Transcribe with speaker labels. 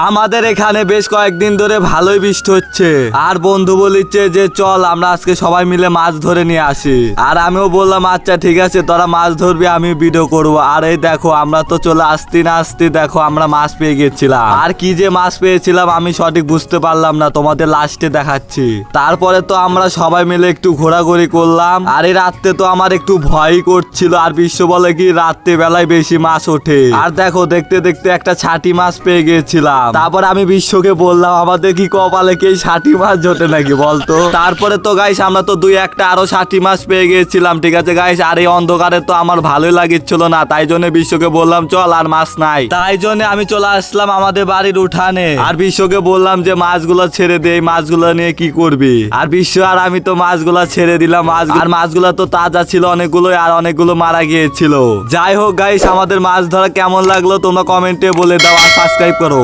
Speaker 1: আমাদের এখানে বেশ কয়েকদিন ধরে ভালোই বৃষ্টি হচ্ছে আর বন্ধু বলিচ্ছে যে চল আমরা আজকে সবাই মিলে মাছ ধরে নিয়ে আসি। আর আমিও বললাম আচ্ছা ঠিক আছে, তোরা মাছ ধরবি, আমি ভিডিও করবো। আর এই দেখো আমরা তো চলে আসতে না আসতে দেখো আমরা মাছ পেয়ে গেছিলাম। আর কি যে মাছ পেয়েছিলাম আমি সঠিক বুঝতে পারলাম না, তোমাদের লাস্টে দেখাচ্ছি। তারপরে তো আমরা সবাই মিলে একটু ঘোরাঘুরি করলাম। আর এই রাত্রে তো আমার একটু ভয়ই করছিল। আর বিশ্ব বলে কি রাত্রে বেলায় বেশি মাছ ওঠে। আর দেখো দেখতে দেখতে একটা ছাটি মাছ পেয়ে গিয়েছিলাম। তারপর আমি বিশ্বকে বললাম আমাদের কি কপালে কি ছাটি মাছ জোটে নাকি বলতো। তারপরে তো গাইস আমরা তো দুই একটা আরো ছাটি মাছ পেয়ে গিয়েছিলাম। ঠিক আছে গাইস, আর এই অন্ধকারে তো আমার ভালোই লাগছিল না, তাই জন্য বিশ্বকে বললাম চল আর মাছ নাই। তাই জন্য আমি চলে আসলাম আমাদের বাড়ির উঠানে। আর বিশ্বকে বললাম যে মাছগুলো ছেড়ে দে, এই মাছগুলো নিয়ে কি করবি। আর বিশ্ব আর আমি তো মাছগুলো ছেড়ে দিলাম। আর মাছগুলো তো তাজা ছিল অনেকগুলো, আর অনেকগুলো মারা গিয়েছিল। যাই হোক গাইস, আমাদের মাছ ধরা কেমন লাগলো তোমরা কমেন্টে বলে দাও আর সাবস্ক্রাইব করো।